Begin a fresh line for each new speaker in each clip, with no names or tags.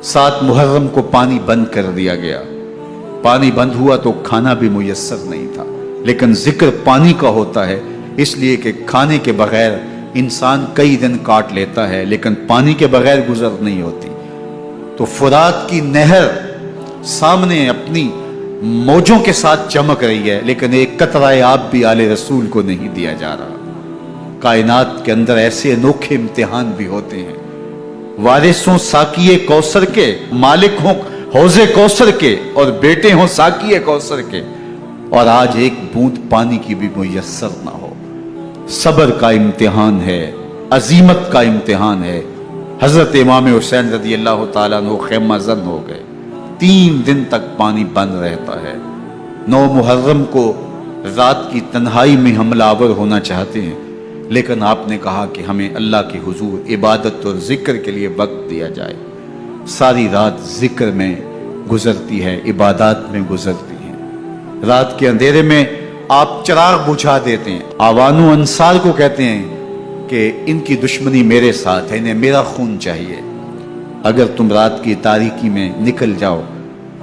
7 محرم کو پانی بند کر دیا گیا. پانی بند ہوا تو کھانا بھی میسر نہیں تھا، لیکن ذکر پانی کا ہوتا ہے اس لیے کہ کھانے کے بغیر انسان کئی دن کاٹ لیتا ہے، لیکن پانی کے بغیر گزر نہیں ہوتی. تو فرات کی نہر سامنے اپنی موجوں کے ساتھ چمک رہی ہے، لیکن ایک قطرہ آب بھی آل رسول کو نہیں دیا جا رہا. کائنات کے اندر ایسے انوکھے امتحان بھی ہوتے ہیں. وارث ہوں ساقی کوثر کے، مالک ہوں حوض کوثر کے، اور بیٹے ہوں ساقی کوثر کے، اور آج ایک بوند پانی کی بھی میسر نہ ہو. صبر کا امتحان ہے، عزیمت کا امتحان ہے. حضرت امام حسین رضی اللہ تعالیٰ عنہ خیمہ زن ہو گئے. 3 دن تک پانی بند رہتا ہے. 9 محرم کو رات کی تنہائی میں حملہ آور ہونا چاہتے ہیں، لیکن آپ نے کہا کہ ہمیں اللہ کے حضور عبادت اور ذکر کے لیے وقت دیا جائے. ساری رات ذکر میں گزرتی ہے، عبادات میں گزرتی ہے. رات کے اندھیرے میں آپ چراغ بجھا دیتے ہیں. آوان و انصار کو کہتے ہیں کہ ان کی دشمنی میرے ساتھ ہے، انہیں میرا خون چاہیے. اگر تم رات کی تاریکی میں نکل جاؤ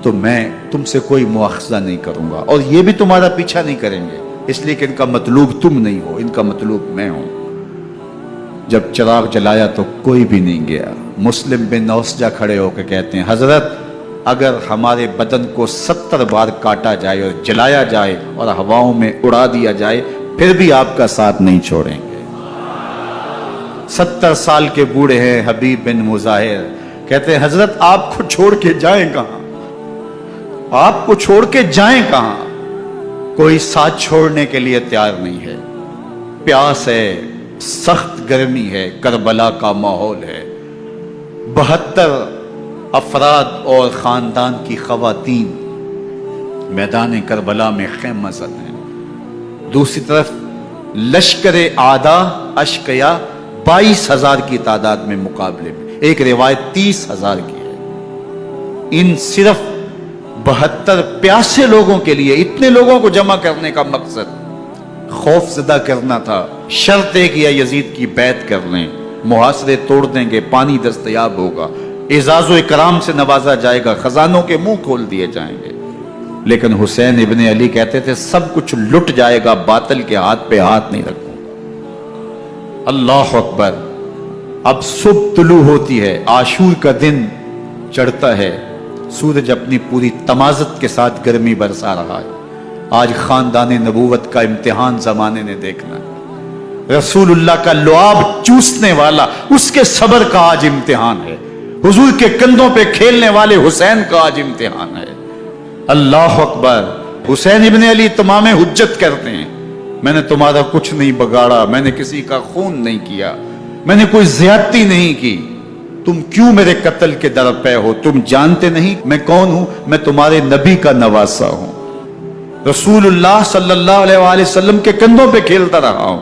تو میں تم سے کوئی مواخذہ نہیں کروں گا، اور یہ بھی تمہارا پیچھا نہیں کریں گے، اس لیے کہ ان کا مطلوب تم نہیں ہو، ان کا مطلوب میں ہوں. جب چراغ جلایا تو کوئی بھی نہیں گیا. مسلم بن اوسجہ کھڑے ہو کے کہتے ہیں حضرت اگر ہمارے بدن کو 70 بار کاٹا جائے اور جلایا جائے اور ہواؤں میں اڑا دیا جائے پھر بھی آپ کا ساتھ نہیں چھوڑیں گے. 70 سال کے بوڑھے ہیں حبیب بن مظاہر، کہتے ہیں حضرت آپ کو چھوڑ کے جائیں کہاں، آپ کو چھوڑ کے جائیں کہاں. کوئی ساتھ چھوڑنے کے لیے تیار نہیں ہے. پیاس ہے، سخت گرمی ہے، کربلا کا ماحول ہے. 72 افراد اور خاندان کی خواتین میدان کربلا میں خیمہ زن ہیں. دوسری طرف لشکر اعداء اشقیا 22,000 کی تعداد میں مقابلے میں، ایک روایت 30,000 کی ہے. ان صرف 72 پیاسے لوگوں کے لیے اتنے لوگوں کو جمع کرنے کا مقصد خوف زدہ کرنا تھا. شرط ہے کہ یزید کی بیعت کر لیں، محاصرے توڑ دیں گے، پانی دستیاب ہوگا، اعزاز و اکرام سے نوازا جائے گا، خزانوں کے منہ کھول دیے جائیں گے. لیکن حسین ابن علی کہتے تھے سب کچھ لٹ جائے گا، باطل کے ہاتھ پہ ہاتھ نہیں رکھوں گا. اللہ اکبر. اب صبح طلوع ہوتی ہے، عاشور کا دن چڑھتا ہے، سورج اپنی پوری تمازت کے ساتھ گرمی برسا رہا ہے. آج خاندان نبوت کا امتحان زمانے نے دیکھنا ہے. رسول اللہ کا لعاب چوسنے والا اس کے صبر کا آج امتحان ہے. حضور کے کندھوں پہ کھیلنے والے حسین کا آج امتحان ہے. اللہ اکبر. حسین ابن علی تمام حجت کرتے ہیں میں نے تمہارا کچھ نہیں بگاڑا، میں نے کسی کا خون نہیں کیا، میں نے کوئی زیادتی نہیں کی، تم کیوں میرے قتل کے در پہ ہو؟ تم جانتے نہیں میں کون ہوں؟ میں تمہارے نبی کا نواسا ہوں، رسول اللہ صلی اللہ علیہ وآلہ وسلم کے کندھوں پہ کھیلتا رہا ہوں،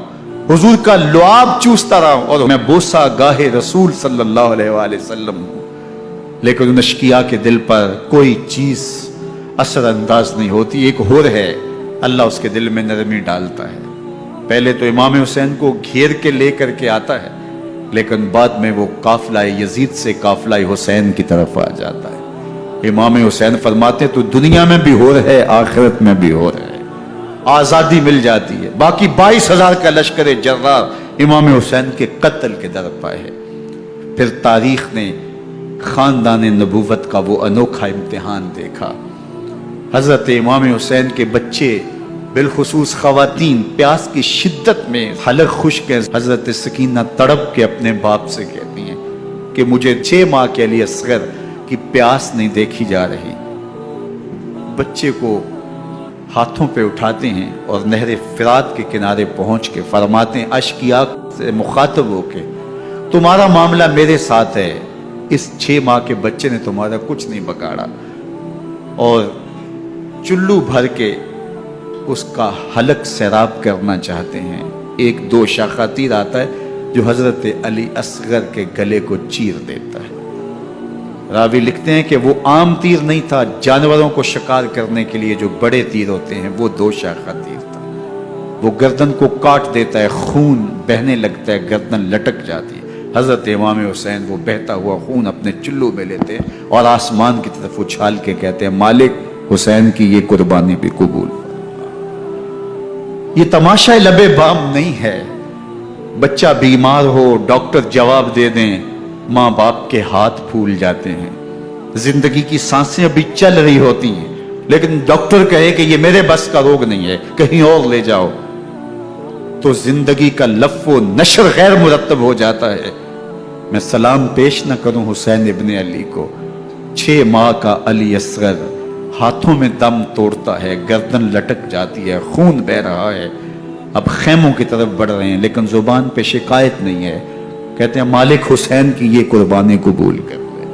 حضور کا لعاب چوستا رہا ہوں، اور میں بوسہ گاہ رسول صلی اللہ علیہ وآلہ وسلم ہوں. لیکن ان اشقیاء کے دل پر کوئی چیز اثر انداز نہیں ہوتی. ایک ہور ہے، اللہ اس کے دل میں نرمی ڈالتا ہے. پہلے تو امام حسین کو گھیر کے لے کر کے آتا ہے، لیکن بعد میں وہ قافلہ یزید سے قافلہ حسین کی طرف آ جاتا ہے. امام حسین فرماتے ہیں تو دنیا میں بھی ہور ہے، آخرت میں بھی ہور ہے. آزادی مل جاتی ہے. باقی 22,000 کا لشکر جرار امام حسین کے قتل کے در پائے ہے. پھر تاریخ نے خاندان نبوت کا وہ انوکھا امتحان دیکھا. حضرت امام حسین کے بچے بالخصوص خواتین پیاس کی شدت میں حلق خشک ہے. حضرت سکینہ تڑپ کے اپنے باپ سے کہتی ہیں کہ مجھے 6 ماہ کے لیے اصغر کی پیاس نہیں دیکھی جا رہی. بچے کو ہاتھوں پہ اٹھاتے ہیں اور نہر فرات کے کنارے پہنچ کے فرماتے ہیں اشقیاء سے مخاطب ہو کے تمہارا معاملہ میرے ساتھ ہے، اس 6 ماہ کے بچے نے تمہارا کچھ نہیں بگاڑا. اور چلو بھر کے اس کا حلق سیراب کرنا چاہتے ہیں. ایک 2 شاخہ تیر آتا ہے جو حضرت علی اصغر کے گلے کو چیر دیتا ہے. راوی لکھتے ہیں کہ وہ عام تیر نہیں تھا، جانوروں کو شکار کرنے کے لیے جو بڑے تیر ہوتے ہیں وہ 2 شاخہ تیر تھا. وہ گردن کو کاٹ دیتا ہے، خون بہنے لگتا ہے، گردن لٹک جاتی ہے. حضرت امام حسین وہ بہتا ہوا خون اپنے چلو میں لیتے اور آسمان کی طرف اچھال کے کہتے ہیں مالک حسین کی یہ قربانی بھی قبول۔ یہ تماشا لبے بام نہیں ہے، بچہ بیمار ہو ڈاکٹر جواب دے دیں ماں باپ کے ہاتھ پھول جاتے ہیں، زندگی کی سانسیں ابھی چل رہی ہوتی ہیں لیکن ڈاکٹر کہے کہ یہ میرے بس کا روگ نہیں ہے کہیں اور لے جاؤ، تو زندگی کا لف و نشر غیر مرتب ہو جاتا ہے۔ میں سلام پیش نہ کروں حسین ابن علی کو، 6 ماہ کا علی اصغر ہاتھوں میں دم توڑتا ہے، گردن لٹک جاتی ہے، خون بہ رہا ہے، اب خیموں کی طرف بڑھ رہے ہیں لیکن زبان پہ شکایت نہیں ہے، کہتے ہیں مالک حسین کی یہ قربانی قبول کر لے۔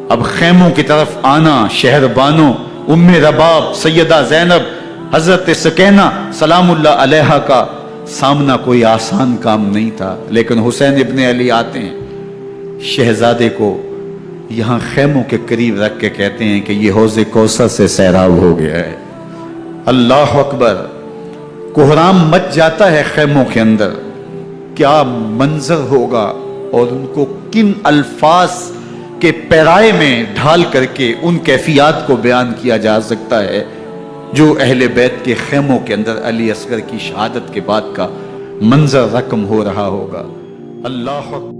اب خیموں کی طرف آنا، شہر بانو، ام رباب، سیدہ زینب، حضرت سکینہ سلام اللہ علیہا کا سامنا کوئی آسان کام نہیں تھا، لیکن حسین ابن علی آتے ہیں، شہزادے کو یہاں خیموں کے قریب رکھ کے کہتے ہیں کہ یہ حوض کوثر سے سیراب ہو گیا ہے۔ اللہ اکبر، کوہرام مچ جاتا ہے خیموں کے اندر، کیا منظر ہوگا اور ان کو کن الفاظ کے پیرائے میں ڈھال کر کے ان کیفیات کو بیان کیا جا سکتا ہے جو اہل بیت کے خیموں کے اندر علی اصغر کی شہادت کے بعد کا منظر رقم ہو رہا ہوگا۔ اللہ اکبر۔